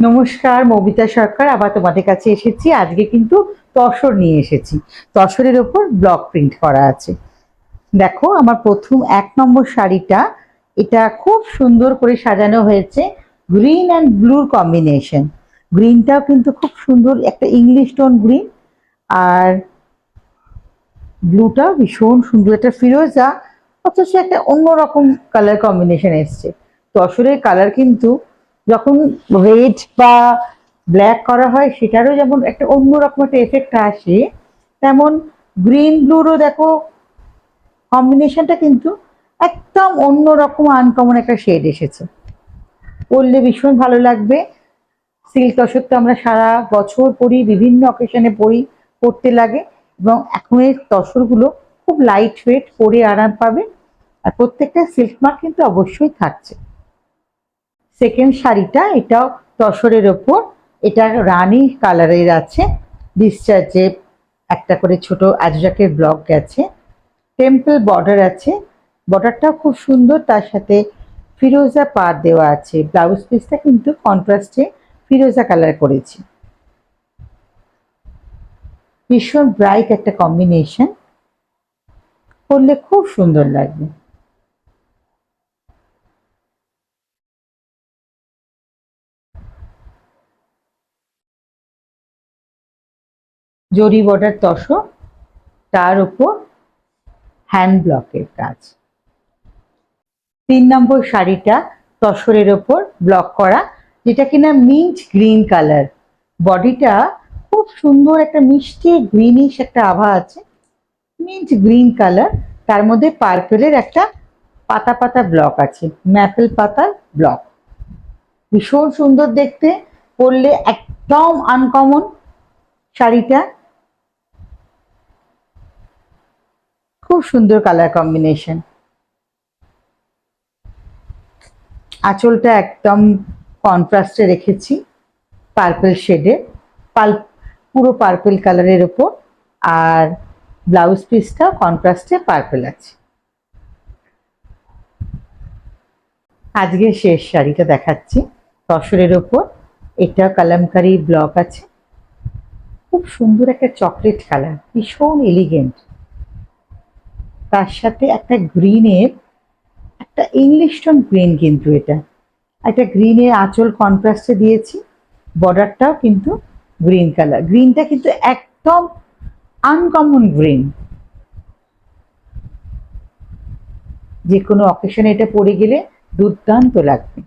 নমস্কার, মৌমিতা সরকার আবার তোমাদের কাছে এসেছি। আজকে কিন্তু তসর নিয়ে এসেছি। তসরের ওপর ব্লক প্রিন্ট করা আছে। দেখো আমার প্রথম 1 নম্বর শাড়িটা, এটা খুব সুন্দর করে সাজানো হয়েছে গ্রিন অ্যান্ড ব্লুর কম্বিনেশন। গ্রিনটাও কিন্তু খুব সুন্দর, একটা ইংলিশ টোন গ্রিন, আর ব্লুটাও ভীষণ সুন্দর, একটা ফিরোজা, অথচ একটা অন্যরকম কালার কম্বিনেশন এসছে। তসরের কালার কিন্তু যখন রেড বা ব্ল্যাক করা হয় সেটারও যেমন একটা অন্যরকম একটা এফেক্ট আসে, তেমন গ্রিন ব্লুরও দেখো কম্বিনেশনটা কিন্তু একদম অন্যরকম আনকমন একটা শেড এসেছে। পরলে ভীষণ ভালো লাগবে। সিল্ক তসর তো আমরা সারা বছর পরি, বিভিন্ন অকেশনে পরি, পরতে লাগে, এবং এখন এই তসরগুলো খুব লাইট ওয়েট, পরে আরাম পাবে। আর প্রত্যেকটা সিল্ক মার্ক কিন্তু অবশ্যই থাকছে। সেকেন্ড শাড়িটা, এটাও তসরের ওপর, এটা রানী কালারের আছে, ডিসচার্জে একটা করে ছোট আজরাকের ব্লক গেছে, টেম্পল বর্ডার আছে, বর্ডারটাও খুব সুন্দর, তার সাথে ফিরোজা পাড় দেওয়া আছে। ব্লাউজ পিসটা কিন্তু কন্ট্রাস্টে ফিরোজা কালার করেছি, ভীষণ ব্রাইট একটা কম্বিনেশন, পরলে খুব সুন্দর লাগবে। জরি বর্ডার তসর, তার উপর হ্যান্ড ব্লকের কাজ। 3 নম্বর শাড়িটা তসরের ওপর ব্লক করা, যেটা কিনা মিন্ট গ্রিন কালার। বডিটা খুব সুন্দর, একটা মিষ্টি গ্রিনিশ একটা আভা আছে, মিন্ট গ্রিন কালার, তার মধ্যে পার্পেলের একটা পাতা পাতা ব্লক আছে, ম্যাপেল পাতার ব্লক, ভীষণ সুন্দর দেখতে, পরলে একদম আনকমন শাড়িটা, খুব সুন্দর কালার কম্বিনেশন। আঁচলটা একদম কন্ট্রাস্টে রেখেছি, পার্পল শেডে, পুরো পার্পল কালারের ওপর, আর ব্লাউজ পিসটা কন্ট্রাস্টে পার্পল আছে। আজকে শেষ শাড়িটা দেখাচ্ছি তসরের ওপর, এটা কালামকারি ব্লক আছে, খুব সুন্দর একটা চকলেট কালার, ভীষণ এলিগেন্ট, তার সাথে একটা গ্রিনের, একটা ইংলিশ টোন গ্রিন, কিন্তু এটা একটা গ্রিনের আঁচল কন্ট্রাস্টে দিয়েছি, বর্ডারটাও কিন্তু গ্রিন কালার, গ্রিনটা কিন্তু একদম আনকমন গ্রিন, যে কোনো অকেশনে এটা পরে গেলে দুর্দান্ত লাগবে।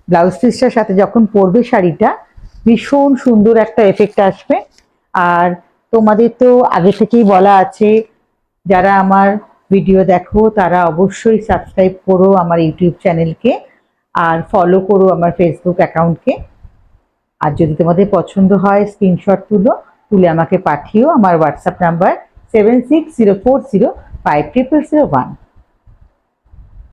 ব্লাউজ পিসটার সাথে যখন পরবে শাড়িটা, ভীষণ সুন্দর একটা এফেক্ট আসবে। আর তোমাদের তো আগে থেকেই বলা আছে, যারা আমার ভিডিও দেখো তারা অবশ্যই সাবস্ক্রাইব করো আমার ইউটিউব চ্যানেলকে, আর ফলো করো আমার ফেসবুক অ্যাকাউন্টকে। আর যদি তোমাদের পছন্দ হয় স্ক্রিনশট তুলে আমাকে পাঠিও। আমার হোয়াটসঅ্যাপ নাম্বার 7604050001।